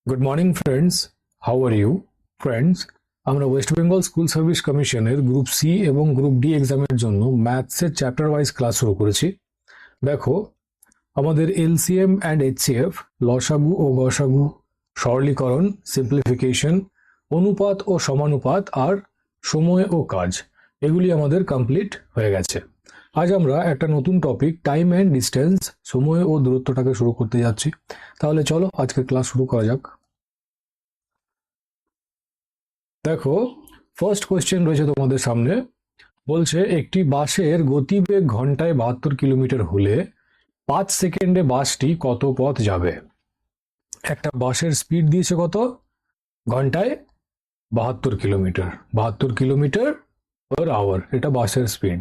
Good morning friends, how are you friends? আমরা West Bengal school service কমিশনের group C এবং group D এক্সামের জন্য ম্যাথসের চ্যাপ্টার ওয়াইজ ক্লাস শুরু করেছি। দেখো, আমাদের এলসিএম অ্যান্ড এইচসিএফ, লসাগু ও গসাগু, সরলীকরণ, সিম্পলিফিকেশন, অনুপাত ও সমানুপাত আর সময় ও কাজ, এগুলি আমাদের কমপ্লিট হয়ে গেছে। আজ আমরা একটা নতুন টপিক টাইম অ্যান্ড ডিস্টেন্স, সময় ও দূরত্বটাকে শুরু করতে যাচ্ছি। তাহলে চলো আজকের ক্লাস শুরু করা যাক। দেখো, ফার্স্ট কোয়েশ্চেন রয়েছে তোমাদের সামনে। বলছে একটি বাসের গতিবেগ ঘন্টায় 72 কিলোমিটার হলে 5 সেকেন্ডে বাসটি কত পথ যাবে? একটা বাসের স্পিড দিয়েছে কত? ঘন্টায় 72 কিলোমিটার, 72 কিলোমিটার পার আওয়ার, এটা বাসের স্পিড।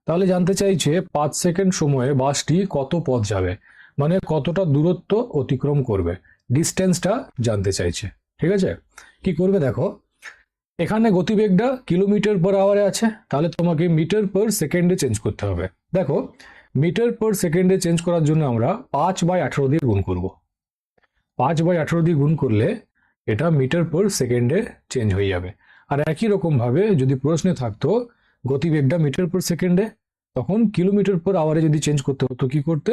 তাহলে জানতে চাইছে 5 সেকেন্ড সময়ে বাসটি কত পথ যাবে, মানে কতটা দূরত্ব অতিক্রম করবে, ডিস্টেন্সটা জানতে চাইছে। ঠিক আছে, কি করবে দেখো, এখানে গতিবেগটা কিলোমিটার পার আওয়ারে আছে, তাহলে তোমাকে মিটার পার সেকেন্ডে চেঞ্জ করতে হবে। দেখো, মিটার পার সেকেন্ডে চেঞ্জ করার জন্য আমরা 5/18 দিয়ে গুণ করব। 5/18 দিয়ে গুণ করলে এটা মিটার পার সেকেন্ডে চেঞ্জ হয়ে যাবে। আর একই রকম ভাবে যদি প্রশ্নে থাকতো গতিবেগটা মিটার পার সেকেন্ডে, তখন কিলোমিটার পার আওয়ারে যদি চেঞ্জ করতে হতো কি করতে?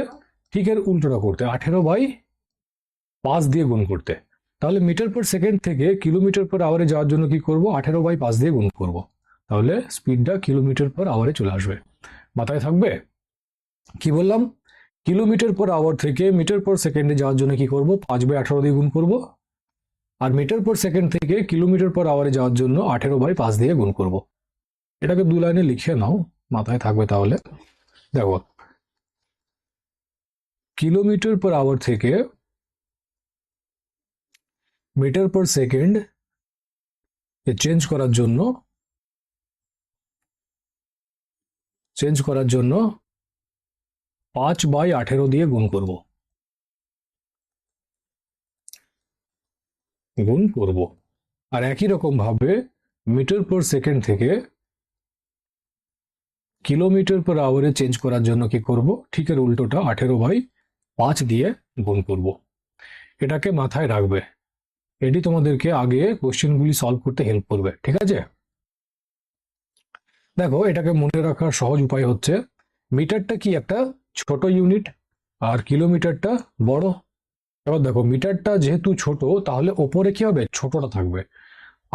ঠিক এর উল্টোটা করতে, 18/5 দিয়ে গুণ করতে। তাহলে মিটার পার সেকেন্ড থেকে কিলোমিটার পার আওয়ারে যাওয়ার জন্য কি করব? 18/5 দিয়ে গুণ করব। তাহলে স্পিডটা কিলোমিটার পার আওয়ারে চলে আসবে। মাথায় থাকবে? কি বললাম? কিলোমিটার পার আওয়ার থেকে মিটার পার সেকেন্ডে যাওয়ার জন্য কি করব? 5/18 দিয়ে গুণ করব। আর মিটার পার সেকেন্ড থেকে কিলোমিটার পার আওয়ারে যাওয়ার জন্য 18/5 দিয়ে গুণ করব। এটাকে দু লাইনে লিখে নাও, মাথায় থাকবে তাহলে। দেখো, কিলোমিটার পার আওয়ার থেকে মিটার পার সেকেন্ড চেঞ্জ করার জন্য 5/18 দিয়ে গুণ করব। আর একই রকম ভাবে মিটার পার সেকেন্ড থেকে কিলোমিটার পার আওয়ারে চেঞ্জ করার জন্য কি করব? ঠিক এর উল্টোটা 18/5 দিয়ে গুণ করব। এটাকে মাথায় রাখবে, এটি তোমাদেরকে আগে কোশ্চেনগুলি সলভ করতে হেল্প করবে। ঠিক আছে, দেখো এটাকে মনে রাখার সহজ উপায় হচ্ছে, মিটারটা কি একটা ছোট ইউনিট আর কিলোমিটারটা বড়। এবার দেখো, মিটারটা যেহেতু ছোট, তাহলে ওপরে কি হবে? ছোটটা থাকবে।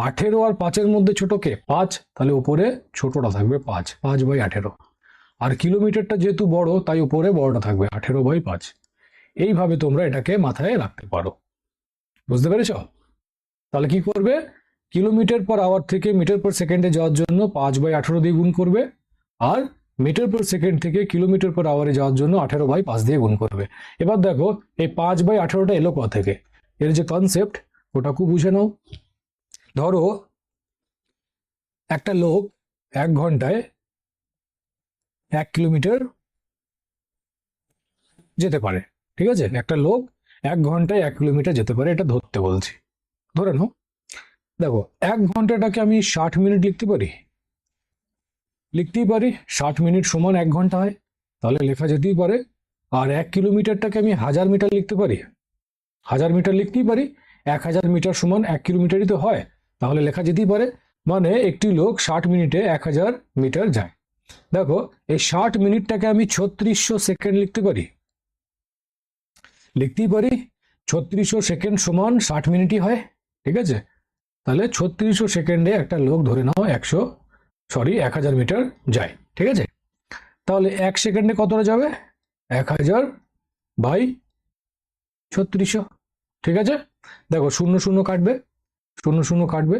18 আর 5-এর মধ্যে ছোট কে? 5, তাহলে উপরে ছোটটা থাকবে 5/18। আর কিলোমিটারটা যেহেতু বড়, তাই উপরে বড়টা থাকবে 18/5। এইভাবে তোমরা এটাকে মাথায় রাখতে পারো। বুঝতে পেরেছ? তাহলে কি করবে? কিলোমিটার পার আওয়ার থেকে মিটার পার সেকেন্ডে যাওয়ার জন্য 5/18 দিয়ে গুণ করবে, আর মিটার পার সেকেন্ড থেকে কিলোমিটার পার আওয়ারে যাওয়ার জন্য 18/5 দিয়ে গুণ করবে। এবার দেখো, এই 5/18টা এলো কোথা থেকে? এর যে কনসেপ্ট, ওটা খুব বুঝে নাও। ধরো একটা লোক 1 ঘন্টায় 1 কিলোমিটার যেতে পারে। ঠিক আছে, একটা লোক 1 ঘন্টায় 1 কিলোমিটার যেতে পারে, এটা ধরতে বলছি। ধরে নাও। দেখো, 1 ঘন্টাটাকে আমি 60 মিনিট লিখতে পারি। লিখতেই পারি, 60 মিনিট সমান 1 ঘন্টা হয়, তাহলে লেখা যেতেই পারে। আর 1 কিলোমিটারটাকে আমি 1000 মিটার লিখতে পারি। 1000 মিটার লিখতেই পারি, 1000 মিটার সমান 1 কিলোমিটারই তো হয়, তাহলে লেখা যেতেই পারে। মানে একটি লোক 60 মিনিটে 1000 মিটার যায়। দেখো, এই 60 মিনিটটাকে আমি 3600 সেকেন্ড লিখতে পারি। লিখতেই পারি, 3600 সেকেন্ড সমান 60 মিনিটই হয়। ঠিক আছে, তাহলে 3600 সেকেন্ডে একটা লোক ধরে নাও 1000 মিটার যায়। ঠিক আছে, তাহলে 1 সেকেন্ডে কতটা যাবে? 1000/3600। ঠিক আছে, দেখো, 0 0 কাটবে, 0 0 কাটবে,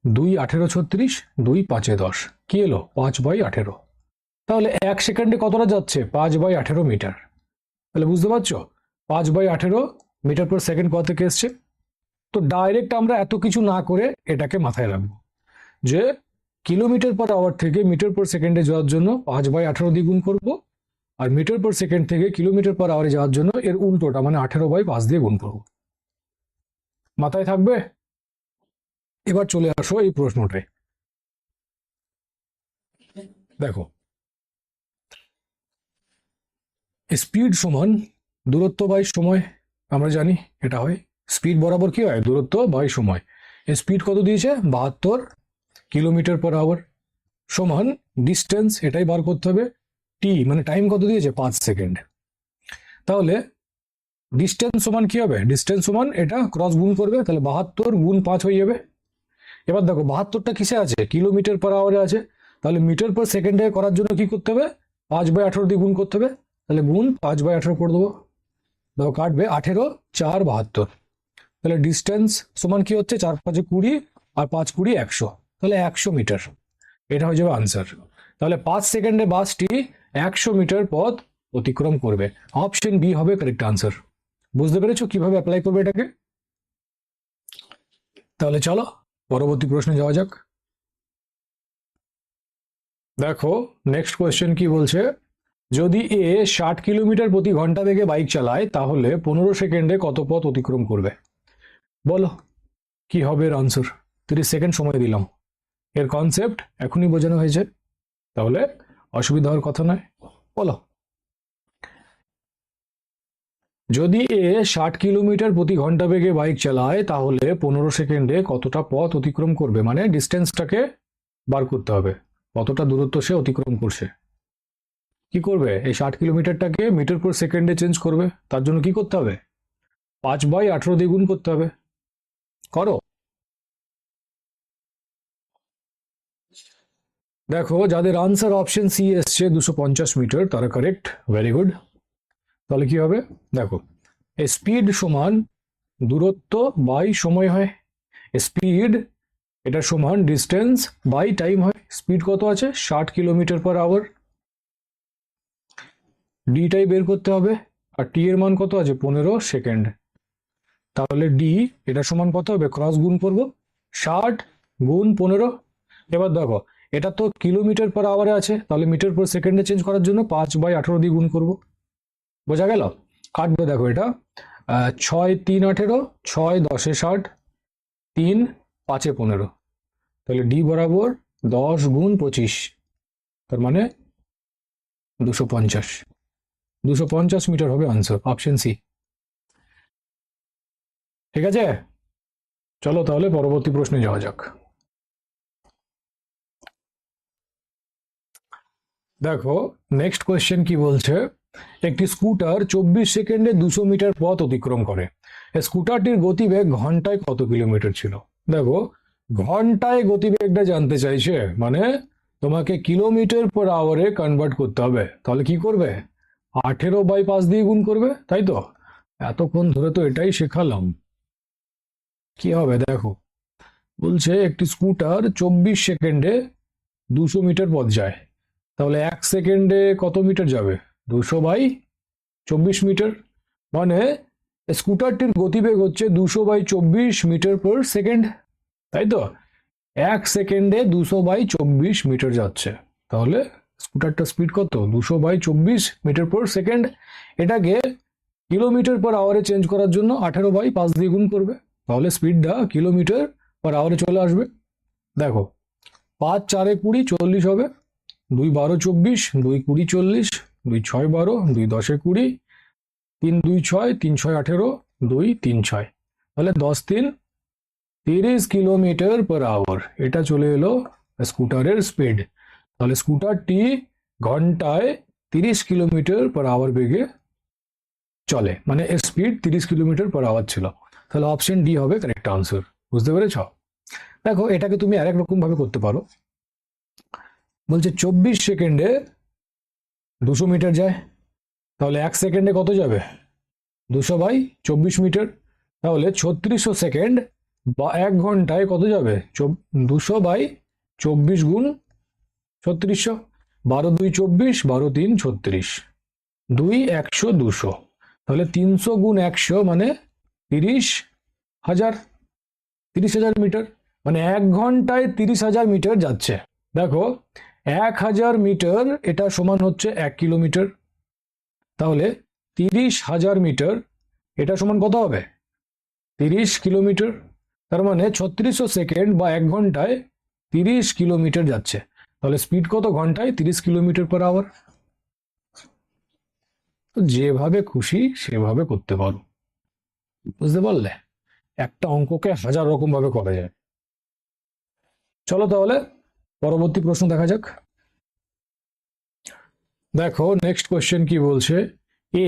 2 18 36, 2 5 10, কি এলো? 5/18। তাহলে 1 সেকেন্ডে কতটা যাচ্ছে? 5/18 মিটার। তাহলে বুঝতে পারছো 5/18 মিটার পার সেকেন্ড কত থেকে এসছে? তো ডাইরেক্ট আমরা এত কিছু না করে এটাকে মাথায় রাখবো যে কিলোমিটার পার আওয়ার থেকে মিটার পার সেকেন্ডে যাওয়ার জন্য 5/18 দিয়ে গুণ করবো, আর মিটার পার সেকেন্ড থেকে কিলোমিটার পার আওয়ারে যাওয়ার জন্য এর উল্টোটা মানে 18/5 দিয়ে গুণ করবো। মাথায় থাকবে? এবার চলে আসো এই প্রশ্নটায়। দেখো, স্পিড সমান দূরত্ব বাই সময়, আমরা জানি এটা হয় স্পিড বরাবর কি হয়, দূরত্ব বাই সময়। এই স্পিড কত দিয়েছে, 72 কিলোমিটার পার আওয়ার, সমান ডিস্টেন্স, এটাই বার করতে হবে। টি মানে টাইম কত দিয়েছে, 5 সেকেন্ড। তাহলে ডিস্টেন্স সমান কি হবে, ডিস্টেন্স সমান এটা ক্রস গুণ করবে, তাহলে 72 গুণ 5 হয়ে যাবে। এবার দেখো 72টা কিসে আছে, কিলোমিটার পার আওয়ারে আছে, তাহলে মিটার পার সেকেন্ডে করার জন্য কি করতে হবে, 5/18 দিয়ে গুণ করতে হবে, তাহলে গুণ 5/18 করে দেবো। দেখো কাটবে 18 4 72, তাহলে ডিস্টেন্স সমান কি হচ্ছে, 4 5 20 আর 5 20 100, তাহলে 100 মিটার, এটা হয়ে যাবে আনসার। তাহলে 5 সেকেন্ডে বাসটি 100 মিটার পথ অতিক্রম করবে, অপশন বি হবে কারেক্ট আনসার। বুঝতে পেরেছো কিভাবে অ্যাপ্লাই করবে এটাকে? তাহলে চলো পরবর্তী প্রশ্নে যাওয়া যাক। দেখো নেক্সট কোয়েশ্চেন কি বলছে, যদি এ 60 কিলোমিটার প্রতি ঘন্টা বেগে বাইক চালায় তাহলে 15 সেকেন্ডে কত পথ অতিক্রম করবে? বলো কি হবে এর আনসার। 30 সেকেন্ড সময় দিলাম, এর কনসেপ্ট এখনই বোঝানো হয়েছে, তাহলে অসুবিধা হওয়ার কথা নয়। বলো, যদি এ 60 কিলোমিটার প্রতি ঘন্টা বেগে বাইক চালায় তাহলে 15 সেকেন্ডে কতটা পথ অতিক্রম করবে, মানে ডিস্টেন্সটাকে বার করতে হবে, কতটা দূরত্ব সে অতিক্রম করছে। কি করবে, এই 60 কিলোমিটারটাকে মিটার পার সেকেন্ডে চেঞ্জ করবে, তার জন্য কি করতে হবে, 5/18 দিয়ে গুণ করতে হবে। করো। দেখো যাদের আনসার অপশন সি এসছে 250 মিটার তারা কারেক্ট, ভেরি গুড। তাহলে কি হবে, দেখো স্পিড সমান দূরত্ব বাই সময় হয়, স্পিড এটা সমান ডিস্টেন্স বাই টাইম হয়। স্পিড কত আছে, 60 কিলোমিটার পার আওয়ার, ডিটাই বের করতে হবে, আর টি এর মান কত আছে, 15 সেকেন্ড। তাহলে ডি এটা সমান কত হবে, ক্রস গুণ করব, 60 গুণ 15। এবার দেখো এটা তো কিলোমিটার পার আওয়ারে আছে, তাহলে মিটার পার সেকেন্ডে চেঞ্জ করার জন্য 5/18 দিয়ে গুণ করব। বোঝা গেল? কাটবে, দেখো এটা 6 3 18, 6 10 60, 3 5 15, তাহলে ডি বরাবর 10 গুণ 25, তার মানে 250, 250 মিটার হবে আনসার, অপশন সি। ঠিক আছে, চলো তাহলে পরবর্তী প্রশ্নে যাওয়া যাক। দেখো নেক্সট কোয়েশ্চেন কি বলছে, একটি স্কুটার 24 সেকেন্ডে 200 মিটার পথ অতিক্রম করে, স্কুটারটির গতিবেগ ঘন্টায় কত কিলোমিটার ছিল? দেখো ঘন্টায় গতিবেগটা জানতে চাইছে, মানে তোমাকে কিলোমিটার পার আওয়ারে কনভার্ট করতে হবে, তাহলে কি করবে, 18/5 দিয়ে গুণ করবে, তাই তো? এতক্ষণ ধরে তো এটাই শেখালাম। কি হবে দেখো, বলছে একটি স্কুটার 24 সেকেন্ডে 200 মিটার পথ যায়, তাহলে 1 সেকেন্ডে কত মিটার যাবে, 200/24 মিটার, মানে স্কুটারটির গতিবেগ হচ্ছে 200/24 মিটার পার সেকেন্ড, তাই তো? 1 সেকেন্ডে 200/24 মিটার যাচ্ছে, তাহলে স্কুটারটা স্পিড কত, 200/24 মিটার পার সেকেন্ড। এটাকে কিলোমিটার পার আওয়ারে চেঞ্জ করার জন্য 18/5 দিয়ে গুণ করবে, তাহলে স্পিডটা কিলোমিটার পার আওয়ারে চলে আসবে। দেখো 5 4 20 40 হবে, 2 12 24, 2 20 40, 2 6 12, 2 10 20, 3 2 6, 3 6 18, 2 3 6, তাহলে 10 3 30 কিলোমিটার পার আওয়ার, এটা চলে এলো স্কুটারের স্পিড। তাহলে স্কুটারটি ঘন্টায় 30 কিলোমিটার পার আওয়ার বেগে চলে, মানে এর স্পিড 30 কিলোমিটার পার আওয়ার ছিল, তাহলে অপশন ডি হবে কারেক্ট আনসার। বুঝতে পেরেছ? দেখো এটাকে তুমি আরেক রকম ভাবে করতে পারো, বলছে 24 সেকেন্ডে 200 মিটার যায়, তাহলে 1 সেকেন্ডে কত যাবে, 200/24 মিটার, তাহলে 3600 সেকেন্ড বা 1 ঘন্টায় কত যাবে, 200/24 গুণ 3600, 12 2 24, 12 3 36, 2 100 200, তাহলে 300 গুণ 100 মানে 30,000, 30,000 মিটার, মানে 1 ঘন্টায় 30,000 মিটার যাচ্ছে। দেখো 1000 মিটার এটা সমান হচ্ছে 1 কিলোমিটার, তাহলে 30,000 মিটার এটা সমান কত হবে, 30 কিলোমিটার, তার মানে 3600 সেকেন্ড বা 1 ঘন্টায় 30 কিলোমিটার যাচ্ছে, তাহলে স্পিড কত ঘন্টায়, 30 কিলোমিটার পার আওয়ার। যেভাবে খুশি সেভাবে করতে পারো, বুঝতে পারলে? একটা অঙ্ককে হাজার রকম ভাবে করা যায়। চলো তাহলে পরবর্তী প্রশ্ন দেখা যাক। দেখো নেক্সট কোয়েশ্চেন কি বলছে। এ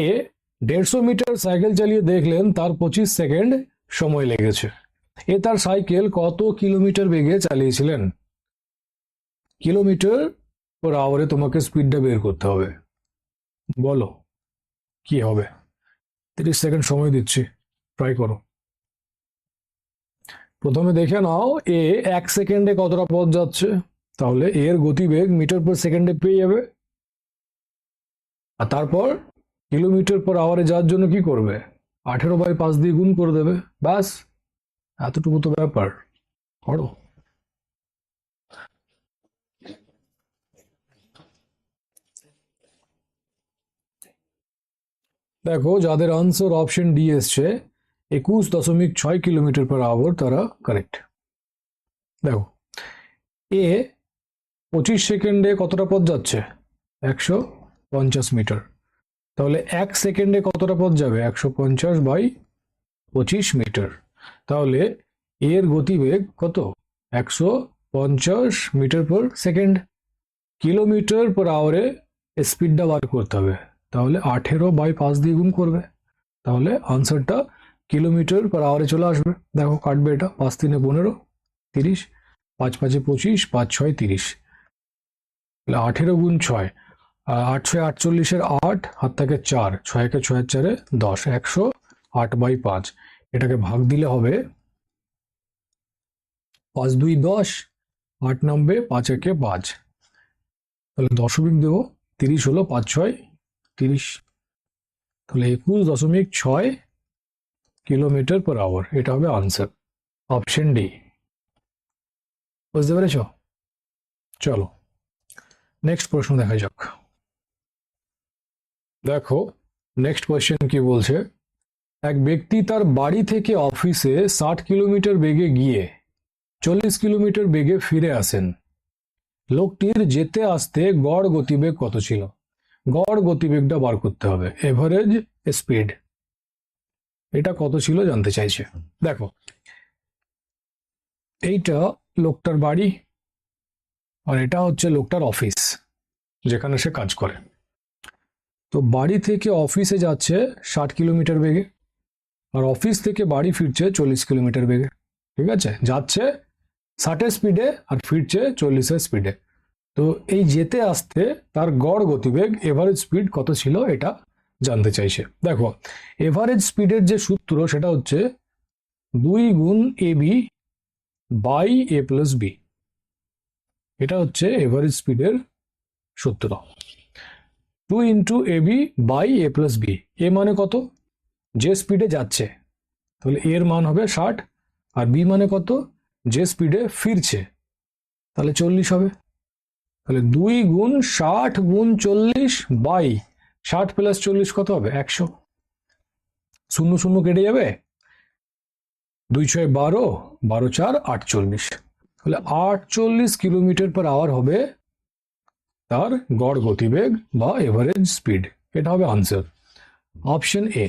150 মিটার সাইকেল চালিয়ে দেখলেন তার 25 সেকেন্ড সময় লেগেছে। এ তার সাইকেল কত কিলোমিটার বেগে চালিয়েছিলেন? কিলোমিটার পার আওয়ারে তোমাকে স্পিডটা বের করতে হবে। বলো কি হবে? 30 সেকেন্ড সময় দিচ্ছি, ট্রাই করো। প্রথমে দেখে নাও এ 1 সেকেন্ডে কতটা পথ যাচ্ছে, তাহলে এর গতিবেগ মিটার পার সেকেন্ডে পেয়ে যাবে। আর তারপর কিলোমিটার পার আওয়ারে যাওয়ার জন্য কি করবে? 18/5 দিয়ে গুণ করে দেবে, ব্যাস এতটুকু তো ব্যাপার। করো। দেখো যাদের আনসার অপশন ডি এসছে 21.6 কিলোমিটার পার আওয়ার, তারা কারেক্ট। দেখো এ 25 সেকেন্ডে কতটা পথ যাচ্ছে? 150 মিটার। তাহলে 1 সেকেন্ডে কতটা পথ যাবে? 150/25 মিটার। তাহলে এর গতিবেগ কত? 150 metre per second. Kilometre per আওয়ারে স্পিডটা বার করতে হবে, তাহলে 18/5 দিয়ে গুণ করবে, তাহলে আনসারটা কিলোমিটার পার আওয়ারে চলে আসবে। দেখো কাটবে এটা, 5 3 15, 30, 5 5 25, 5 6 30, তাহলে 18 গুণ 6, 8 6 48 8, হাত থেকে 4, 6 কে 6 4 10, 108/5। এটাকে ভাগ দিলে হবে 5 2 10, 8 9 5 1 5, তাহলে দশমিক দেবো, 30 হলো 5 6 30, তাহলে 21.6 কিলোমিটার পার আওয়ার। এটা হবে আনসার, অপশন ডি। বুঝতে পেরেছ? চলো নেক্সট প্রশ্ন দেখা যাক। দেখো নেক্সট কোয়েশ্চেন কি বলছে। এক ব্যক্তি তার বাড়ি থেকে অফিসে 60 কিলোমিটার বেগে গিয়ে 40 কিলোমিটার বেগে ফিরে আসেন। লোকটির যেতে আসতে গড় গতিবেগ কত ছিল? গড় গতিবেগটা বার করতে হবে, এভারেজ স্পিড। এটা কত ছিল জানতে চাইছে। দেখো এইটা লোকটার বাড়ি, আর এটা হচ্ছে লোকটার অফিস যেখানে সে কাজ করে। তো বাড়ি থেকে অফিসে যাচ্ছে 60 কিলোমিটার বেগে, আর অফিস থেকে বাড়ি ফিরছে 40 কিলোমিটার বেগে। ঠিক আছে, যাচ্ছে 60 স্পিডে আর ফিরছে 40 স্পিডে। তো এই যেতে আসতে তার গড় গতিবেগ এভারেজ স্পিড কত ছিল এটা জানতে চাইছে। দেখো এভারেজ স্পিডের যে সূত্র সেটা হচ্ছে 2 গুণ AB by A plus B. এটা হচ্ছে এভারেজ স্পিডের সূত্র। 2 into AB by A plus B. A মানে কত? যে স্পিডে যাচ্ছে, তাহলে এর মান হবে 60, আর বি মানে কত? যে স্পিডে ফিরছে, তাহলে 40 হবে। তাহলে 2 গুণ 60 গুণ 40 বাই 60 প্লাস 40 কত হবে? 100। শূন্য শূন্য কেটে যাবে, 2 6 12, 12 4 48, তাহলে 48 কিলোমিটার পার আওয়ার হবে তার গড় গতিবেগ বা এভারেজ স্পিড। এটা হবে answer, option A,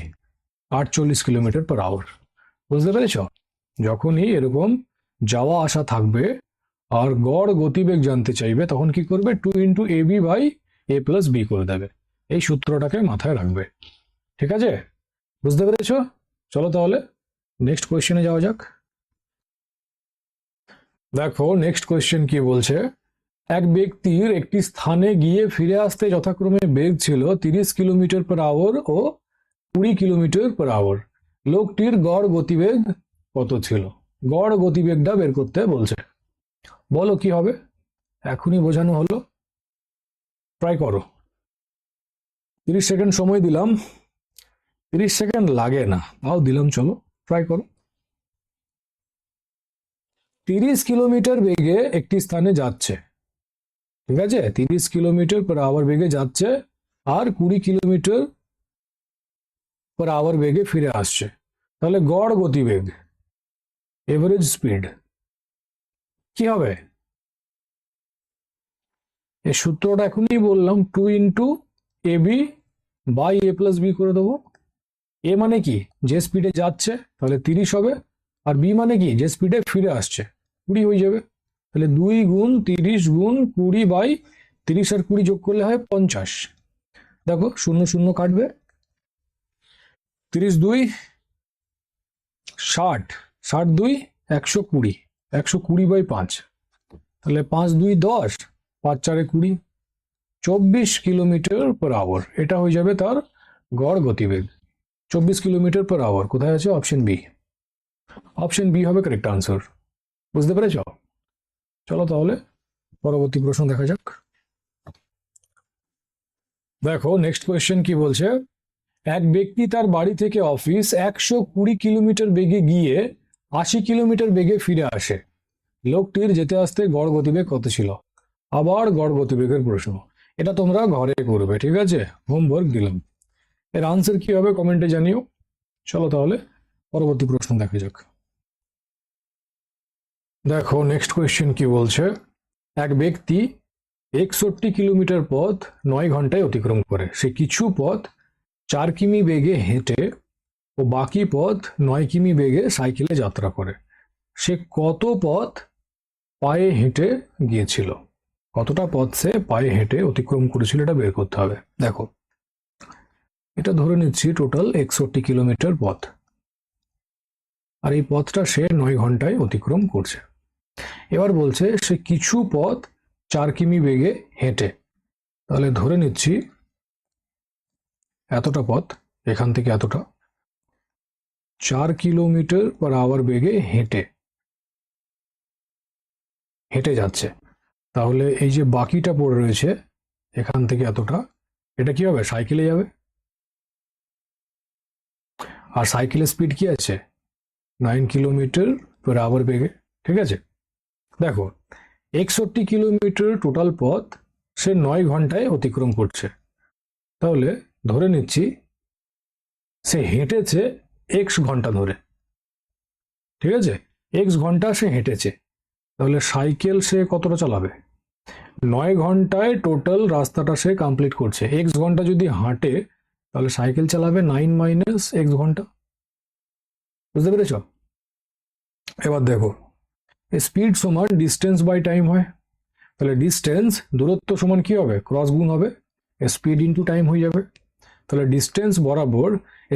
48 kilometre per hour. বুঝতে পেরেছ? যখনই এরকম যাওয়া আসা থাকবে আর গড় গতিবেগ জানতে চাইবে, তখন কি করবে? 2 into A B by A plus B করে দেবে। এই সূত্রটাকে মাথায় রাখবে। ঠিক আছে, বুঝতে পেরেছ? চলো তাহলে নেক্সট কোয়েশ্চেনে যাওয়া যাক। দেখো নেক্সট কোয়েশ্চেন কি বলছে। এক ব্যক্তির একটি স্থানে গিয়ে ফিরে আসতে যথাক্রমে বেগ ছিল 30 কিলোমিটার পার আওয়ার ও 20 কিলোমিটার পার আওয়ার। লোকটির গড় গতিবেগ কত ছিল? গড় গতিবেগটা বের করতে বলছে। বলো কি হবে? এখনই বোঝানো হলো, ট্রাই করো। 30 সেকেন্ড সময় দিলাম, 30 সেকেন্ড লাগে না, তাও দিলাম, চলো ট্রাই করো। 30 কিলোমিটার বেগে একটি স্থানে যাচ্ছে, ঠিক আছে, 30 কিলোমিটার পার আওয়ার বেগে যাচ্ছে, আর 20 কিলোমিটার পার আওয়ার বেগে ফিরে আসছে। তাহলে গড় গতিবেগ এভারেজ স্পিড কি হবে? এই সূত্রটা এখনই বললাম, 2 into A B by A plus B করে দেবো। এ মানে কি? যে স্পিডে যাচ্ছে, তাহলে 30 হবে, আর বি মানে কি, যে স্পিডে ফিরে আসছে 20 হয়ে যাবে। তাহলে 2 গুণ 30 গুণ 20/30 আর 20 যোগ করলে হয় 50। দেখো শূন্য শূন্য কাটবে, 30 2 60, 60 2 120, 120/5, তাহলে 5 2 10, 5 4 20, 24 কিলোমিটার পার আওয়ার। এটা হয়ে যাবে তার গড় গতিবেগ, 24 কিলোমিটার পার আওয়ার। কোথায় আছে? Option B. অপশন বি হবে কারেক্ট আনসার। বুঝতে পেরেছ? চলো তাহলে পরবর্তী প্রশ্ন দেখা যাক। দেখো নেক্সট কোয়েশ্চেন কি বলছে, এক ব্যক্তি তার বাড়ি থেকে অফিস 120 কিলোমিটার বেগে গিয়ে 80 কিলোমিটার বেগে ফিরে আসে। লোকটির যেতে আসতে গড় গতিবেগ কত ছিল? আবার গড় গতিবেগের প্রশ্ন। এটা তোমরা ঘরে করবে, ঠিক আছে? হোমওয়ার্ক দিলাম। এর আনসার কি হবে কমেন্টে জানিও। চলো তাহলে পরবর্তী প্রশ্ন দেখা যাক। দেখো নেক্সট কোয়েশ্চেন কি বলছে, এক ব্যক্তি 61 কিলোমিটার পথ 9 ঘন্টায় অতিক্রম করে। সে কিছু পথ 4 কিমি বেগে হেঁটে ও বাকি পথ 9 কিমি বেগে সাইকেলে যাত্রা করে। সে কত পথ পায়ে হেঁটে গিয়েছিল? কতটা পথ সে পায়ে হেঁটে অতিক্রম করেছিল, এটা বের করতে হবে। দেখো এটা ধরে নিচ্ছি টোটাল 61 কিলোমিটার পথ, আর এই পথটা সে 9 ঘন্টায় অতিক্রম করছে। এবার বলছে সে কিছু পথ 4 কিমি বেগে হেঁটে, তাহলে ধরে নিচ্ছি এতটা পথ এখান থেকে এতটা 4 কিলোমিটার পার আওয়ার বেগে হেঁটে হেঁটে যাচ্ছে। তাহলে এই যে বাকিটা পড়ে রয়েছে এখান থেকে এতটা, এটা কি হবে? সাইকেলে যাবে। আর সাইকেলের স্পিড কি আছে? 9 কিলোমিটার পার আওয়ার বেগে, ঠিক আছে? দেখো 61 কিলোমিটার টোটাল পথ সে 9 ঘন্টায় অতিক্রম করছে। তাহলে ধরে নিচ্ছি সে হেঁটেছে x ঘন্টা ধরে, ঠিক আছে? x ঘন্টা সে হেঁটেছে, তাহলে সাইকেল সে কতটা চালাবে? 9 ঘন্টায় টোটাল রাস্তাটা সে কমপ্লিট করছে। x ঘন্টা যদি হাঁটে তাহলে সাইকেল চালাবে 9 মাইনাস x ঘন্টা। বুঝতে পেরেছ? এবার দেখো স্পিড সমান ডিস্টেন্স বাই টাইম হয়, তাহলে ডিস্টেন্স দূরত্ব সমান কি হবে? ক্রস গুণ হবে, স্পিড ইন্টু টাইম হয়ে যাবে। তাহলে ডিস্টেন্স বরাবর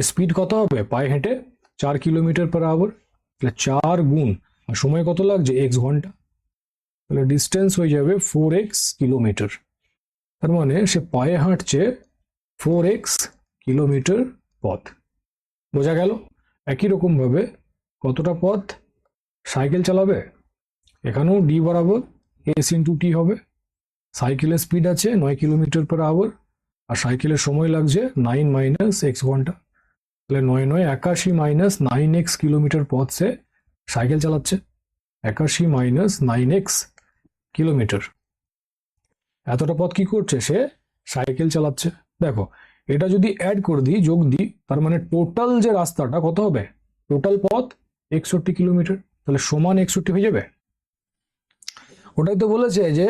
স্পিড কত হবে পায়ে হেঁটে? 4 কিলোমিটার পার আওয়ার, তাহলে 4 গুণ আর সময় কত লাগছে? x ঘন্টা, তাহলে ডিস্টেন্স হয়ে যাবে 4x কিলোমিটার। তার মানে সে পায়ে হাঁটছে 4x কিলোমিটার পথ। বোঝা গেল? একই রকম ভাবে কতটা পথ সাইকেল চালাবে? এখানেও ডি বরাবর এস ইন্টু টি হবে। সাইকেলের স্পিড আছে 9 কিলোমিটার পার আওয়ার, আর সাইকেলের সময় লাগছে 9 মাইনাস x ঘন্টা, তাহলে 9 9 81 মাইনাস 9x কিলোমিটার পথ সে সাইকেল চালাচ্ছে। 81 মাইনাস 9x কিলোমিটার, এতটা পথ কি করছে? সে সাইকেল চালাচ্ছে। দেখো এটা যদি অ্যাড করে দিই, যোগ দিই, তার মানে টোটাল যে রাস্তাটা কত হবে? টোটাল পথ 61 কিলোমিটার, তাহলে সমান 61 হয়ে যাবে। ওটাই তো বলেছে যে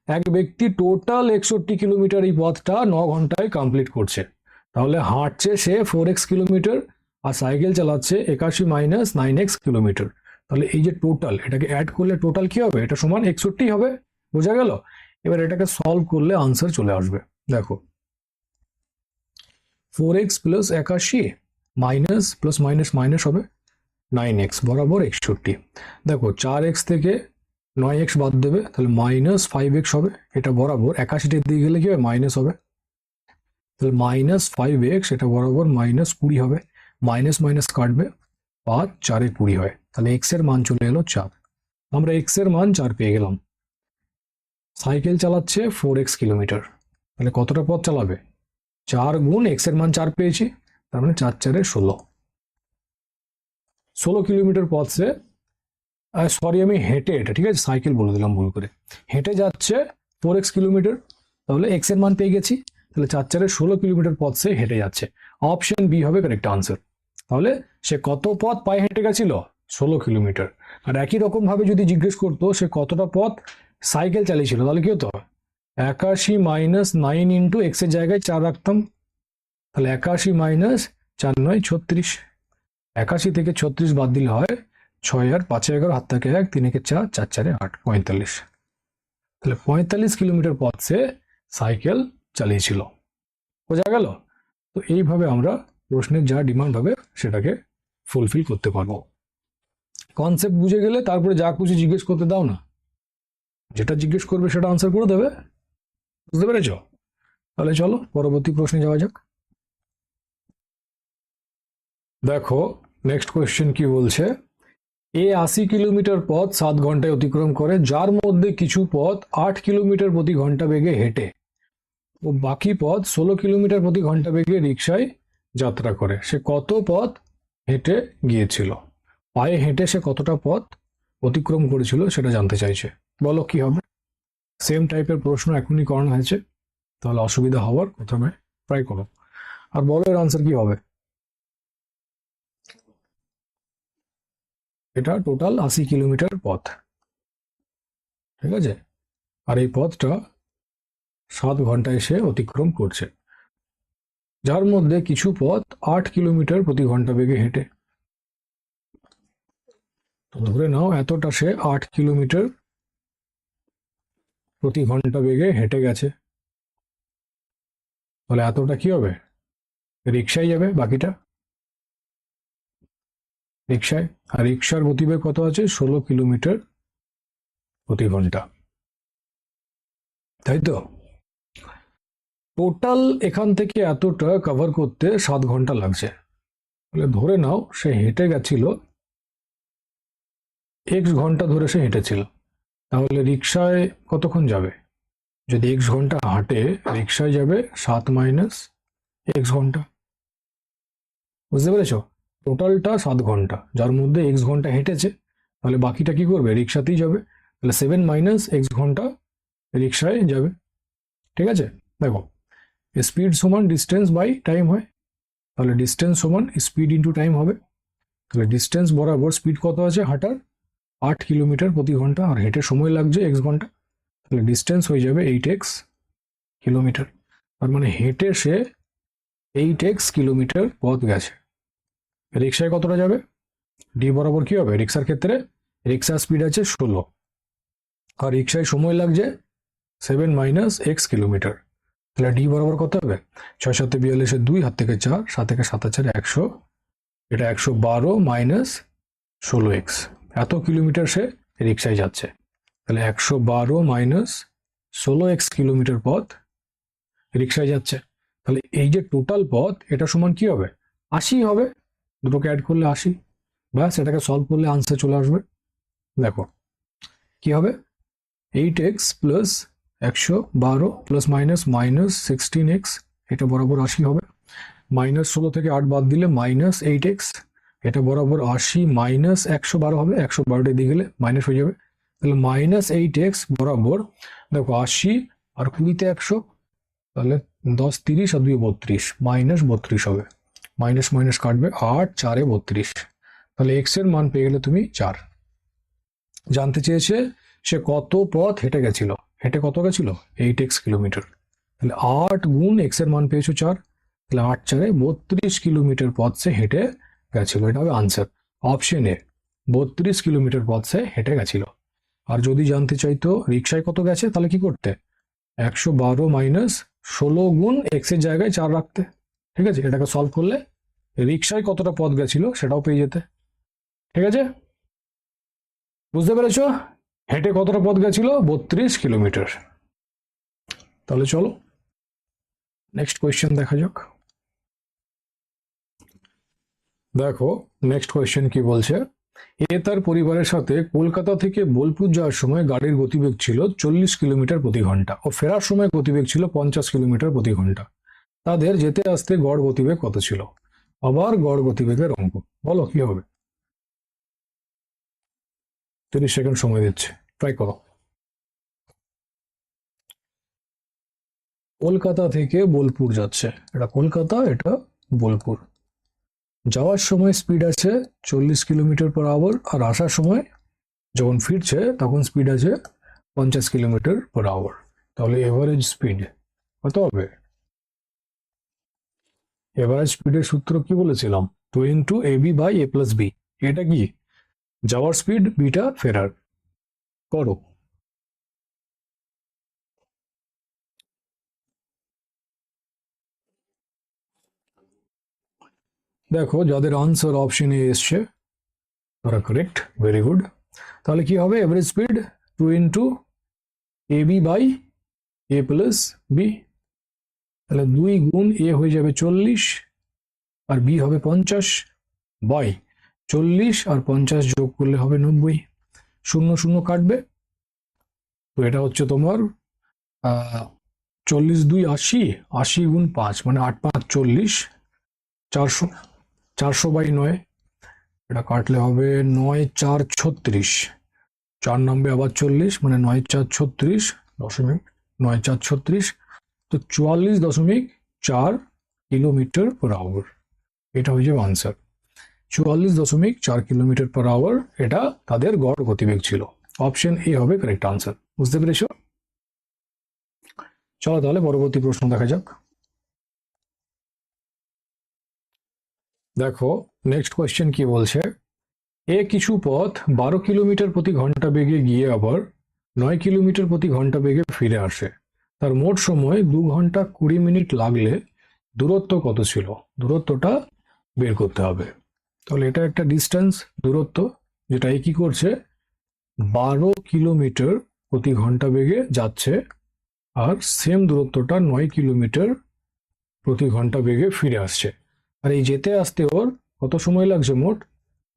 এক ব্যক্তি টোটাল 61 কিলোমিটার এই পথটা 9 ঘন্টায় কমপ্লিট করছে। তাহলে হাঁটছে সে 4x কিলোমিটার আর সাইকেল চালাচ্ছে 81 মাইনাস 9x কিলোমিটার। তাহলে এই যে টোটাল, এটাকে অ্যাড করলে টোটাল কি হবে? এটা সমান 61 হবে। বোঝা গেল? এবার এটাকে সলভ করলে আনসার চলে আসবে। দেখো 4x plus 81 minus plus minus minus হবে 9x বরাবর 61। দেখো 4x থেকে 9x বাদ দেবে, তাহলে মাইনাস 5x হবে। এটা বরাবর 81 দিয়ে গেলে কি হবে? মাইনাস হবে, তাহলে মাইনাস 5x, এটা বরাবর মাইনাস 20 হবে। মাইনাস মাইনাস কাটবে, 5 4 20 হয়, তাহলে x এর মান চলে এলো 4। আমরা x এর মান 4 পেয়ে গেলাম। সাইকেল চালাচ্ছে 4x কিলোমিটার, তাহলে কতটা পথ চালাবে? 4 গুণ x এর মান 4 পেয়েছি, তার মানে 4 4 16। 16 কিলোমিটার পথ সে, সরি আমি হেঁটে, এটা ঠিক আছে সাইকেল বলে দিলাম ভুল করে, হেঁটে যাচ্ছে 4x কিলোমিটার, তাহলে x এর মান পেয়ে গেছি। তাহলে 4 4 16 কিলোমিটার পথ সে হেঁটে যাচ্ছে। অপশন বি হবে কারেক্ট আনসার। তাহলে সে কত পথ পায়ে হেঁটে গেছিল? 16 কিলোমিটার। আর একই রকম ভাবে যদি জিজ্ঞেস করতো সে কতটা পথ সাইকেল চালিয়েছিল, তাহলে কি হতো? 81 মাইনাস 9 ইন্টু x এর জায়গায় 4 রাখতাম, তাহলে 81 মাইনাস 4 9 36। 81 থেকে 36 বাদ দিলে হয় ছয় আর 5 11, হাত থেকে 1, 3 একে 4, 4 4 8, 45। তাহলে 45 কিলোমিটার পথ সে সাইকেল চালিয়েছিল। বোঝা গেল? তো এইভাবে আমরা প্রশ্নের যা ডিমান্ড হবে সেটাকে ফুলফিল করতে পারবো। কনসেপ্ট বুঝে গেলে তারপরে যা কিছু জিজ্ঞেস করতে দাও না, যেটা জিজ্ঞেস করবে সেটা আনসার করে দেবে। বুঝতে পেরেছ? তাহলে চলো পরবর্তী প্রশ্নে যাওয়া যাক। দেখো নেক্সট কোয়েশ্চেন কি বলছে, এ 80 কিলোমিটার পথ 7 ঘন্টায় অতিক্রম করে, যার মধ্যে কিছু পথ 8 কিলোমিটার প্রতি ঘন্টা বেগে হেঁটে ও বাকি পথ 16 কিলোমিটার প্রতি ঘন্টা বেগে রিক্সায় যাত্রা করে। সে কত পথ হেঁটে গিয়েছিল? পায়ে হেঁটে সে কতটা পথ অতিক্রম করেছিল সেটা জানতে চাইছে। বলো কি হবে? সেম টাইপের প্রশ্ন এখনই করানো হয়েছে, তাহলে অসুবিধা হওয়ার প্রথমে ট্রাই করো আর বলো এর আনসার কি হবে। এটা টোটাল 80 কিলোমিটার পথ, ঠিক আছে? আর এই পথটা 7 ঘন্টায় সে অতিক্রম করছে, যার মধ্যে কিছু পথ 8 কিলোমিটার প্রতি ঘন্টা বেগে হেঁটে। তো ধরে নাও এতটা সে 8 কিলোমিটার প্রতি ঘন্টা বেগে হেঁটে গেছে, তাহলে এতটা কি হবে? রিক্সায় যাবে বাকিটা, রিক্সায়। আর রিক্সার গতিবেগ কত আছে? 16 কিলোমিটার প্রতি ঘন্টা, তাই তো? টোটাল এখান থেকে এতটা কভার করতে 7 ঘন্টা লাগছে। তাহলে ধরে নাও সে হেঁটে গেছিল x ঘন্টা ধরে সে হেঁটেছিল, তাহলে রিক্সায় কতক্ষণ যাবে? যদি x ঘন্টা হাঁটে, রিক্সায় যাবে 7 মাইনাস x ঘন্টা। বুঝতে পেরেছো? টোটালটা 7 ঘন্টা, যার মধ্যে x ঘন্টা হেঁটেছে, তাহলে বাকিটা কি করবে? রিক্সাতেই যাবে। তাহলে 7 মাইনাস x ঘন্টা রিক্সায় যাবে। ঠিক আছে? দেখো স্পিড সমান ডিস্টেন্স বাই টাইম হয়, তাহলে ডিস্টেন্স সমান স্পিড ইন্টু টাইম হবে। তাহলে ডিস্টেন্স বরাবর স্পিড কত আছে হাঁটার? 8 কিলোমিটার প্রতি ঘন্টা, আর হেঁটে সময় লাগছে x ঘন্টা, তাহলে ডিস্টেন্স হয়ে যাবে 8x কিলোমিটার। তার মানে হেঁটে সে 8x কিলোমিটার পথ গেছে। রিক্সায় কতটা যাবে? ডি বরাবর কি হবে? রিক্সার ক্ষেত্রে রিক্সার স্পিড আছে 16, আর রিক্সায় সময় লাগছে 7 মাইনাস এক্স কিলোমিটার। তাহলে ডি বরাবর কত হবে? 6 7 42 2, হাত থেকে 4, 7 থেকে 7 4 100, এটা 112 মাইনাস 16x। এত কিলোমিটার সে রিক্সায় যাচ্ছে, তাহলে 112 মাইনাস 16x কিলোমিটার পথ রিক্সায় যাচ্ছে। তাহলে এই যে টোটাল পথ, এটা সমান কি হবে? 80 হবে। দুটোকে অ্যাড করলে 80, ব্যাস এটাকে সলভ করলে আনসার চলে আসবে। দেখো কি হবে? 8x plus 112 plus minus minus 16x, এটা বরাবর 80 হবে। মাইনাস 16 থেকে 8 বাদ দিলে মাইনাস 8x, এটা বরাবর 80 মাইনাস 112 হবে, 112টা দিয়ে গেলে মাইনাস হয়ে যাবে। তাহলে মাইনাস 8x বরাবর, দেখো 80 আর 20তে 100, তাহলে 10 30 আর 2 32, মাইনাস 32 হবে। মাইনাস মাইনাস কাটবে, 8 4 32, তাহলে x এর মান পেয়ে গেলে তুমি 4। জানতে চেয়েছে সে কত পথ হেঁটে গেছিল। হেঁটে কত গেছিল? 8x kilometre. তাহলে 8 গুণ x এর মান পেয়েছো 4, তাহলে 8 4 32 কিলোমিটার পথ সে হেঁটে গেছিল। এটা হবে আনসার, অপশন এ, 32 কিলোমিটার পথ সে হেঁটে গেছিল। আর যদি জানতে চাইতো রিক্সায় কত গেছে, তাহলে কি করতে? 112 মাইনাস 16 গুণ x এর জায়গায় 4 রাখতে। ঠিক আছে? এটাকে সলভ করলে রিক্সায় কতটা পথ গেছিল সেটাও পেয়ে যেতে। ঠিক আছে? বুঝতে পেরেছো হেঁটে কতটা পথ গেছিল? 32 কিলোমিটার। তাহলে চলো নেক্সট কোয়েশ্চেন দেখা যাক। দেখো নেক্সট কোয়েশ্চেন কি বলছে, এ তার পরিবারের সাথে কলকাতা থেকে বোলপুর যাওয়ার সময় গাড়ির গতিবেগ ছিল 40 কিলোমিটার প্রতি ঘন্টা ও ফেরার সময় গতিবেগ ছিল 50 কিলোমিটার প্রতি ঘন্টা। তাদের যেতে আসতে গড় গতিবেগ কত ছিল? আবার গড় গতিবেগের অঙ্ক। বলো কি হবে? 30 সেকেন্ড সময় দিচ্ছে, ট্রাই করো। কলকাতা থেকে বোলপুর যাচ্ছে, এটা কলকাতা, এটা বোলপুর। যাওয়ার সময় স্পিড আছে 40 কিলোমিটার পার আওয়ার, আর আসার সময় যখন ফিরছে তখন স্পিড আছে 50 কিলোমিটার পার আওয়ার। তাহলে এভারেজ স্পিড কত হবে? এভারেজ স্পিডের সূত্র কি বলেছিলাম? 2 into AB by A plus B. এটা কি? যাওয়ার স্পিড, বিটা ফেরার। করো। দেখো যাদের আনসার অপশন এ এসছে তারা কারেক্ট, ভেরি গুড। তাহলে কি হবে, average speed 2 into A B by A plus B. তাহলে 2 গুণ এ হয়ে যাবে 40 আর বি হবে 50 বাই 40 আর 50 যোগ করলে হবে 90। শূন্য শূন্য কাটবে, তো এটা হচ্ছে তোমার 40 2 80, 80 গুণ 5 মানে 8 5 40, 400, 400 বাই 9, এটা কাটলে হবে 9 4 36, 4 নামবে আবার 40 মানে 9 4 36 দশমিক 9 4 36, তো 44.4 কিলোমিটার পার আওয়ার, এটা হয়ে যাবে আনসার। 44.4 কিলোমিটার পার আওয়ার এটা তাদের গড় গতিবেগ ছিল। অপশন এ হবে কারেক্ট আনসার। বুঝতে পেরেছো? চলো তাহলে পরবর্তী প্রশ্ন দেখা যাক। দেখো নেক্সট কোয়েশ্চেন কি বলছে, এ কিছু পথ 12 কিলোমিটার প্রতি ঘন্টা বেগে গিয়ে আবার 9 কিলোমিটার প্রতি ঘন্টা বেগে ফিরে আসে, তার মোট সময় 2 ঘন্টা 20 মিনিট লাগলে দূরত্ব কত ছিল? দূরত্বটা বের করতে হবে। তাহলে এটা একটা ডিস্টেন্স, দূরত্ব, যেটা এ কি করছে 12 কিলোমিটার প্রতি ঘন্টা বেগে যাচ্ছে আর সেম দূরত্বটা 9 কিলোমিটার প্রতি ঘন্টা বেগে ফিরে আসছে। আর এই যেতে আসতে ওর কত সময় লাগছে? মোট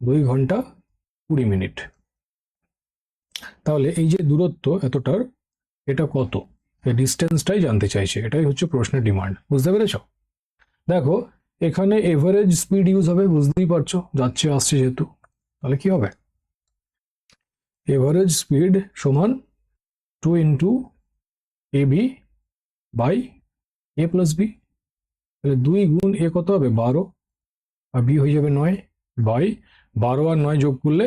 2 ঘন্টা 20 মিনিট। তাহলে এই যে দূরত্ব এতটার, এটা কত? এই ডিস্টেন্সটাই জানতে চাইছে, এটাই হচ্ছে প্রশ্নের ডিমান্ড। বুঝতে পেরেছ? দেখো এখানে এভারেজ স্পিড ইউজ হবে, বুঝতেই পারছো, যাচ্ছে আসছে যেহেতু। তাহলে কি হবে, এভারেজ স্পিড সমান 2 into A B by A plus B. তাহলে 2 গুণ এ কত হবে 12 আর বি হয়ে যাবে 9 বাই 12 আর 9 যোগ করলে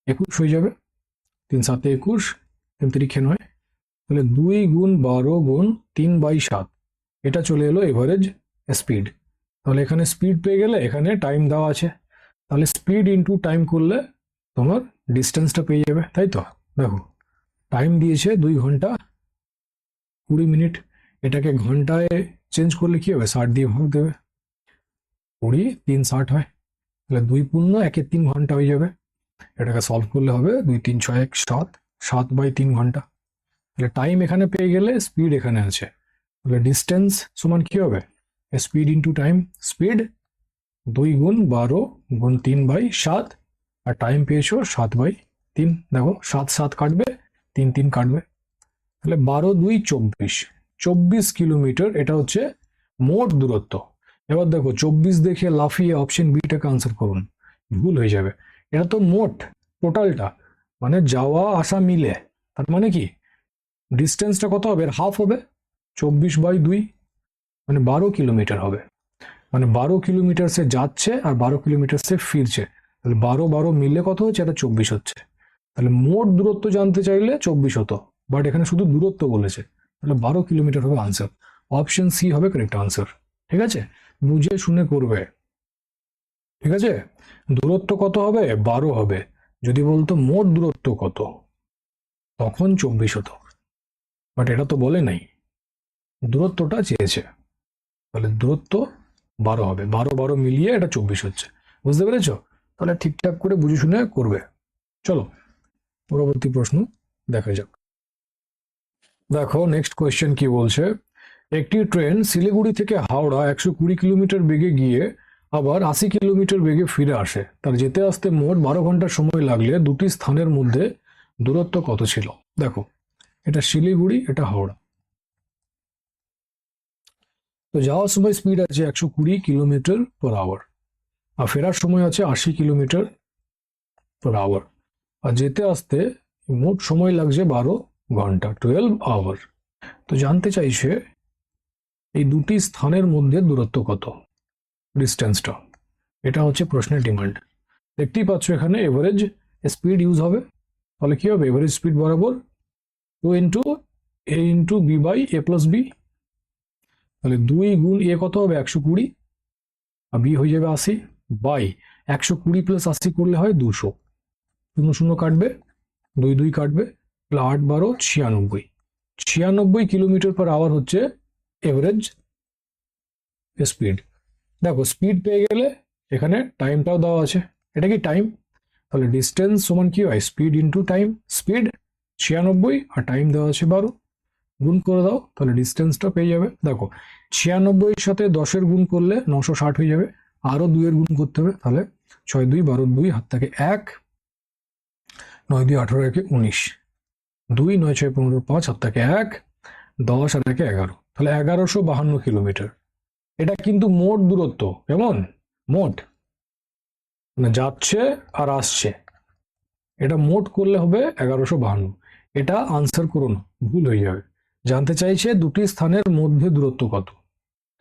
21 হয়ে যাবে, 3 7 21, 3 3 9। তাহলে 2 গুণ 12 গুণ 3/7, এটা চলে এলো এভারেজ স্পিড। তাহলে এখানে স্পিড পেয়ে গেলে এখানে টাইম দেওয়া আছে, তাহলে স্পিড ইন্টু টাইম করলে তোমার ডিস্টেন্সটা পেয়ে যাবে, তাই তো? দেখো টাইম দিয়েছে 2 ঘন্টা 20 মিনিট, এটাকে ঘন্টায় চেঞ্জ করলে কি হবে, 60 দিয়ে ভাগ দেবে, 20 3 60 হয়, তাহলে 2 পূর্ণ 1 3 ঘন্টা হয়ে যাবে। এটাকে সলভ করলে হবে 2 3 6 1 7, 7 বাই 3 ঘন্টা। তাহলে টাইম এখানে পেয়ে গেলে স্পিড এখানে আছে, তাহলে ডিস্টেন্স সমান কি হবে, স্পিড ইন্টু টাইম। স্পিড 2 গুণ 12 গুণ 3/7 আর টাইম পেয়েছো 7/3। দেখো 7 7 কাটবে, 3 3 কাটবে, তাহলে 12 2 24, 24 কিলোমিটার এটা হচ্ছে মোট দূরত্ব। এবার দেখো 24 দেখে লাফিয়ে অপশন বিটাকে আনসার করুন, ভুল হয়ে যাবে। এটা তো মোট, টোটালটা, মানে যাওয়া আসা মিলে, তার মানে কি ডিস্টেন্সটা কত হবে, হাফ হবে, 24/2 মানে 12 কিলোমিটার হবে। মানে 12 কিলোমিটার সে যাচ্ছে আর 12 কিলোমিটার সে ফিরছে, তাহলে 12 12 মিলে কত হচ্ছে, এটা 24 হচ্ছে। তাহলে মোট দূরত্ব জানতে চাইলে 24 হতো, বাট এখানে শুধু দূরত্ব বলেছে, তাহলে 12 কিলোমিটার হবে আনসার। অপশন সি হবে কারেক্ট আনসার। ঠিক আছে, বুঝে শুনে করবে। ঠিক আছে, দূরত্ব কত হবে, 12 হবে। যদি বলতো মোট দূরত্ব কত, তখন 24 হতো, বাট এটা তো বলে নাই, দূরত্বটা চেয়েছে, তাহলে দূরত্ব 12 হবে, 12 12 মিলিয়ে এটা 24 হচ্ছে। বুঝতে পেরেছো? তাহলে ঠিকঠাক করে বুঝে শুনে করবে। চলো পরবর্তী প্রশ্ন দেখা যাক। দেখো নেক্সট কোয়েশ্চেন কি বলছে, একটি ট্রেন শিলিগুড়ি থেকে হাওড়া 120 কিলোমিটার বেগে গিয়ে আবার 80 কিলোমিটার বেগে ফিরে আসে, তার যেতে আসতে মোট 12 ঘন্টা সময় লাগলে দুটি স্থানের মধ্যে দূরত্ব কত ছিল? দেখো এটা শিলিগুড়ি, এটা হাওড়া। তো যাওয়ার সময় স্পিড আছে 120 কিলোমিটার পার আওয়ার আর ফেরার সময় আছে 80 কিলোমিটার পার আওয়ার, আর যেতে আসতে মোট সময় লাগছে 12 ঘন্টা, 12 আওয়ার। তো জানতে চাইছে এই দুটি স্থানের মধ্যে দূরত্ব কত, ডিস্টেন্সটা, এটা হচ্ছে প্রশ্নের ডিমান্ড। দেখতেই পাচ্ছ এখানে এভারেজ স্পিড ইউজ হবে, তাহলে কি হবে, এভারেজ স্পিড বরাবর 2 into A into B by A plus B. তাহলে 2 গুণ এ কত হবে 120 আর বি হয়ে যাবে 80 বাই 120 প্লাস 80 করলে হয় 200। শূন্য শূন্য কাটবে, দুই দুই কাটবে, তাহলে 8 12 96। 96 কিলোমিটার পার আওয়ার হচ্ছে এভারেজ স্পিড। দেখো স্পিড পেয়ে গেলে এখানে টাইমটাও দেওয়া আছে, এটা কি টাইম, তাহলে ডিস্টেন্স সমান কি হয়, স্পিড ইন্টু টাইম। স্পিড 96 আর টাইম দেওয়া আছে 12, গুণ করে দাও, তাহলে ডিস্টেন্সটা পেয়ে যাবে। দেখো 96 সাথে 10-এর গুণ করলে 960 হয়ে যাবে, আরো 2-এর গুণ করতে হবে, তাহলে 6 2 12 2 হাত থেকে 1, 9 2 18 1 19, 2 9 6 15 5 হাত থেকে 1, 10 আর 1 11, তাহলে 1152 কিলোমিটার। এটা কিন্তু মোট দূরত্ব, কেমন মোট, মানে যাচ্ছে আর আসছে, এটা মোট করলে হবে 1152। এটা আনসার করো না, ভুল হয়ে যাবে। জানতে চাইছে দুটি স্থানের মধ্যে দূরত্ব কত,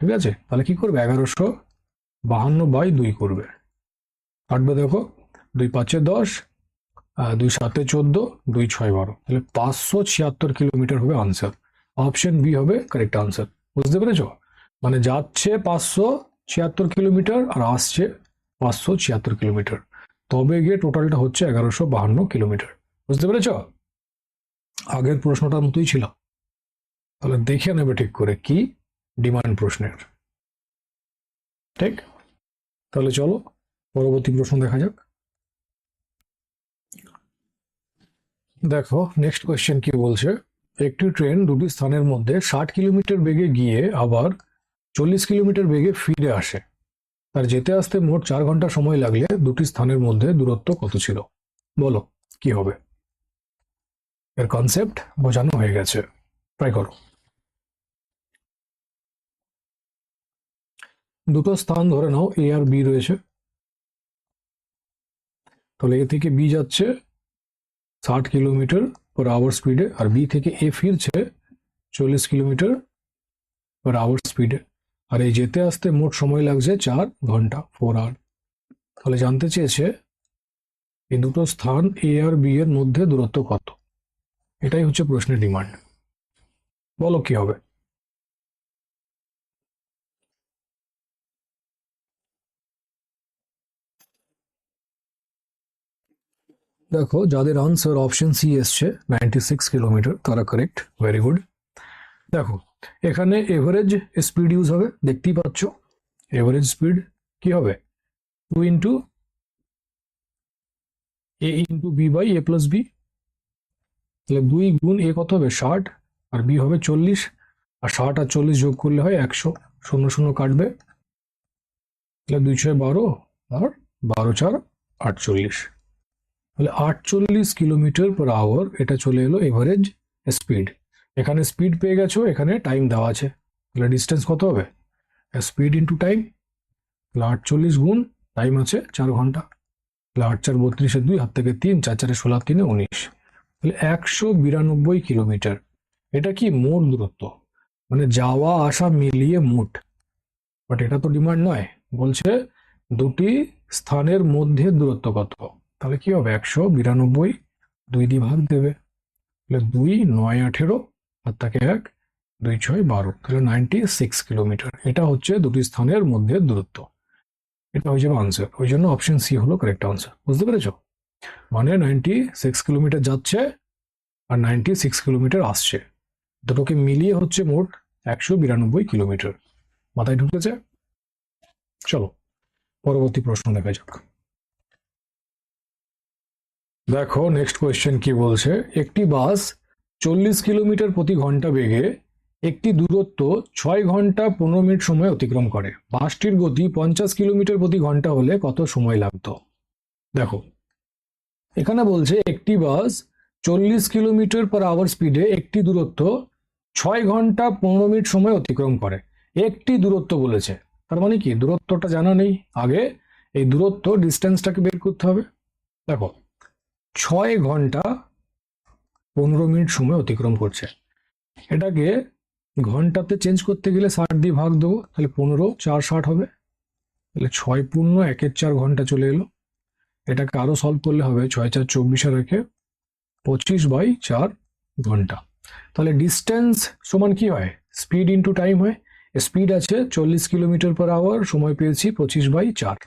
ঠিক আছে, তাহলে কি করবে, 1152/2 করবে, কাটবে। দেখো 2 5 10, 2 7 14, 2 6 12, তাহলে 576 কিলোমিটার হবে আনসার। অপশন বি হবে কারেক্ট আনসার। বুঝতে পেরেছো, মানে যাচ্ছে 576 কিলোমিটার আর আসছে 576 কিলোমিটার, তবে গিয়ে টোটালটা হচ্ছে 1152 কিলোমিটার। বুঝতে পেরেছ, আগের প্রশ্নটার মতোই ছিল। তাহলে দেখে নেবে ঠিক করে কি ডিমান্ড প্রশ্নের, ঠিক। তাহলে চলো পরবর্তী প্রশ্ন দেখা যাক। দেখো নেক্সট কোয়েশ্চেন কি বলছে, একটি ট্রেন দুটি স্থানের মধ্যে 60 কিলোমিটার বেগে গিয়ে আবার 40 কিলোমিটার বেগে ফিরে আসে, তার যেতে আসতে মোট 4 ঘন্টা সময় লাগলে দুটি স্থানের মধ্যে দূরত্ব কত ছিল, বলো কি হবে। এর কনসেপ্ট বোঝানো হয়ে গেছে, ট্রাই করো। দুটো স্থান ধরে নাও এ আর বি রয়েছে, তাহলে এ থেকে বি যাচ্ছে 60 কিলোমিটার পার আওয়ার স্পিডে, আর বি থেকে এ ফিরছে 40 কিলোমিটার পার আওয়ার স্পিডে, আর এই যেতে আসতে মোট সময় লাগছে 4 ঘন্টা, 4 আওয়ার। তাহলে জানতে চেয়েছে এই দুটো স্থান এ আর বি এর মধ্যে দূরত্ব কত, এটাই হচ্ছে প্রশ্নের ডিমান্ড, বলো কি হবে। দেখো যাদের আনসার অপশন সি এসছে 96 কিলোমিটার, তারা কারেক্ট, ভেরি গুড। দেখো এখানে এভারেজ স্পিড ইউজ হবে, দেখতেই পাচ্ছ এভারেজ স্পিড কি হবে, 2 into A into B by A plus B, তাহলে 2 গুণ এ কত হবে 60 আর বি হবে 40, আর 60 আর 40 যোগ করলে হয় 100, শূন্য শূন্য কাটবে, তাহলে 2 6 12 আর 12 4 48, তাহলে 48 কিলোমিটার পার আওয়ার এটা চলে এলো এভারেজ স্পিড। এখানে স্পিড পেয়ে গেছো, এখানে টাইম দেওয়া আছে, তাহলে ডিস্টেন্স কত হবে, স্পিড ইন্টু টাইম, তাহলে 48 গুণ টাইম আছে 4 ঘন্টা, তাহলে 8 4 32 2 হাত থেকে 3, 4 4 16 3 19, তাহলে 192 কিলোমিটার। এটা কি মোট দূরত্ব, মানে যাওয়া আসা মিলিয়ে মোট, বাট এটা তো ডিমান্ড নয়, বলছে দুটি স্থানের মধ্যে দূরত্ব কত, তাহলে কি হবে 192 2 দিয়ে ভাগ দেবে, তাহলে 2 9 18 হাত থেকে 1 2 6 12, তাহলে 96 কিলোমিটার। এটা হচ্ছে দুটি স্থানের মধ্যে দূরত্ব, এটা হয়ে যাবে আনসার। ওই জন্য অপশন সি হলো কারেক্ট আনসার। বুঝতে পেরেছো, মানে 96 কিলোমিটার যাচ্ছে আর 96 কিলোমিটার আসছে, দুটোকে মিলিয়ে হচ্ছে মোট 192 কিলোমিটার। মাথায় ঢুকেছে, চলো পরবর্তী প্রশ্ন দেখা যাক। দেখো নেক্সট কোয়েশ্চেন কি বলছে, একটি বাস 40 কিলোমিটার প্রতি ঘন্টা বেগে একটি দূরত্ব 6 ঘন্টা 15 মিনিট সময় অতিক্রম করে, বাসটির গতি 50 কিলোমিটার প্রতি ঘন্টা হলে কত সময় লাগতো। দেখো এখানে বলছে একটি বাস 40 কিলোমিটার পার আওয়ার স্পিডে একটি দূরত্ব 6 ঘন্টা 15 মিনিট সময় অতিক্রম করে, একটি দূরত্ব বলেছে, তার মানে কি দূরত্বটা জানা নেই, আগে এই দূরত্ব ডিস্টেন্সটাকে বের করতে হবে। দেখো 6 ঘন্টা 15 মিনিট সময় অতিক্রম করছে, এটাকে ঘন্টাতে চেঞ্জ করতে গেলে 60 দিয়ে ভাগ দেবো, তাহলে 15 4 60 হবে, তাহলে 6 পূর্ণ 1 4 ঘন্টা চলে এলো। এটাকে আরো সলভ করলে হবে 6 4 24 রেখে 25/4 ঘন্টা, তাহলে ডিস্টেন্স সমান কি হয়, স্পিড ইন্টু টাইম হয়। স্পিড আছে 40 কিলোমিটার পার আওয়ার, সময় পেয়েছি 25/4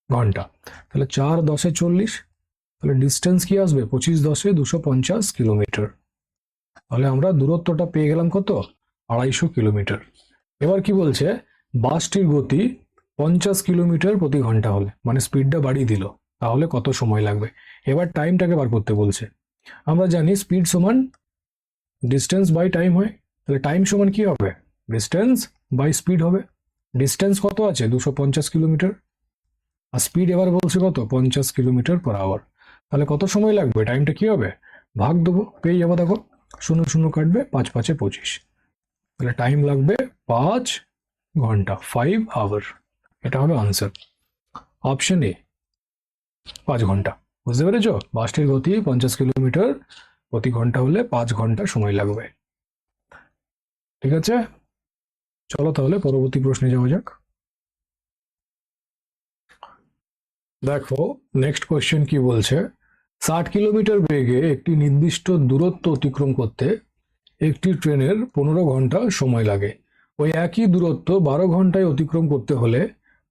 ঘন্টা, তাহলে 4 10 40, তাহলে ডিস্টেন্স কি আসবে, 25×10 250 কিলোমিটার। তাহলে আমরা দূরত্বটা পেয়ে গেলাম কত, 250 কিলোমিটার। এবার কি বলছে, বাসটির গতি 50 কিলোমিটার প্রতি ঘন্টা হলে, মানে স্পিডটা বাড়িয়ে দিল, তাহলে কত সময় লাগবে। এবার টাইমটাকে বার করতে বলছে। আমরা জানি স্পিড সমান ডিস্টেন্স বাই টাইম হয়, তাহলে টাইম সমান কি হবে, ডিস্টেন্স বাই স্পিড হবে। ডিস্টেন্স কত আছে, 250 কিলোমিটার, আর স্পিড এবার বলছে কত, 50 কিলোমিটার পার আওয়ার। তাহলে কত সময় লাগবে, টাইমটা কি হবে, ভাগ দেবো, পেয়ে যাবো। দেখো 0 0 কাটবে, 5 5 25, তাহলে টাইম লাগবে 5 ঘন্টা, 5 আওয়ার। এটা হবে আনসার, অপশন এ 5 ঘন্টা। বুঝতে পেরেছো, বাসটির গতি 50 কিলোমিটার প্রতি ঘন্টা হলে 5 ঘন্টা সময় লাগবে। ঠিক আছে, চলো তাহলে পরবর্তী প্রশ্নে যাওয়া যাক। দেখো নেক্সট কোয়েশ্চেন কি বলছে, 60 কিলোমিটার বেগে একটি নির্দিষ্ট দূরত্ব অতিক্রম করতে একটি ট্রেনের 15 ঘন্টা সময় লাগে। ওই একই দূরত্ব 12 ঘন্টায় অতিক্রম করতে হলে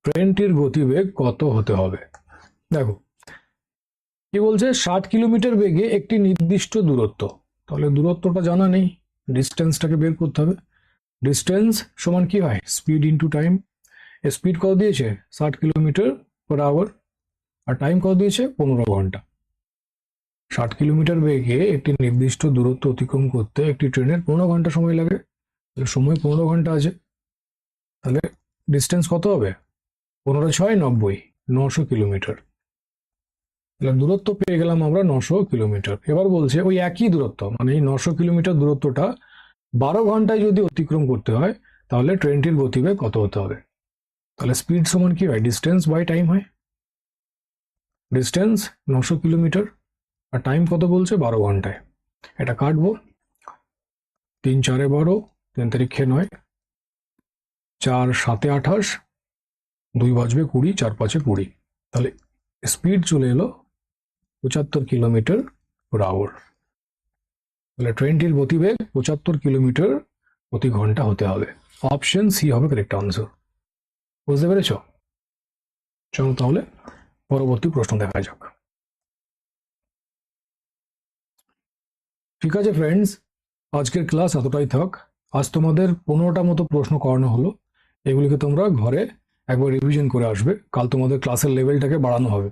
ট্রেনটির গতিবেগ কত হতে হবে। দেখো কি বলছে, 60 কিলোমিটার বেগে একটি নির্দিষ্ট দূরত্ব, তাহলে দূরত্বটা জানা নেই, ডিস্টেন্সটাকে বের করতে হবে। ডিস্টেন্স সমান কি হয়, স্পিড ইন্টু টাইম। স্পিড কত দিয়েছে, 60 কিলোমিটার পার আওয়ার, আর টাইম কত দিয়েছে, 15 ঘন্টা। 60 কিলোমিটার বেগে একটি নির্দিষ্ট দূরত্ব অতিক্রম করতে একটি ট্রেনের 15 ঘন্টা সময় লাগে, তাহলে সময় 15 ঘন্টা আছে, তাহলে ডিস্টেন্স কত হবে, 15 6 90, 900 কিলোমিটার। তাহলে দূরত্ব পেয়ে গেলাম আমরা 900 কিলোমিটার। এবার বলছে ওই একই দূরত্ব, মানে এই 900 কিলোমিটার দূরত্বটা 12 ঘন্টায় যদি অতিক্রম করতে হয়, তাহলে ট্রেনটির গতিবেগ কত হতে হবে। তাহলে স্পিড সমান কি হয়, ডিস্টেন্স বাই টাইম হয়। ডিস্টেন্স 900 কিলোমিটার, আর টাইম কত বলছে, 12 ঘন্টায়। এটা কাটবো, 3 4 12, 3 তারিখে 9, 4 7 28, 2 বাজবে 20, 4 5 20। তাহলে স্পিড চলে এলো 75 কিলোমিটার পার আওয়ার। তাহলে ট্রেনটির গতিবেগ 75 কিলোমিটার প্রতি ঘন্টা হতে হবে। অপশন সি হবে কারেক্ট আনসার। বুঝতে পেরেছ, চলো তাহলে পরবর্তী প্রশ্ন দেখা যাক। ঠিক আছে ফ্রেন্ডস, আজকের ক্লাস এতটাই থাক। আজ তোমাদের 15টা মতো প্রশ্ন করানো হলো, এগুলিকে তোমরা ঘরে একবার রিভিশন করে আসবে। কাল তোমাদের ক্লাসের লেভেলটাকে বাড়ানো হবে,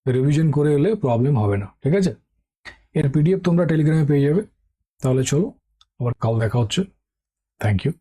রিভিশন করে এলে প্রবলেম হবে না। ঠিক আছে, এর পিডিএফ তোমরা টেলিগ্রামে পেয়ে যাবে। তাহলে চলো, আবার কাল দেখা হচ্ছে। Thank you.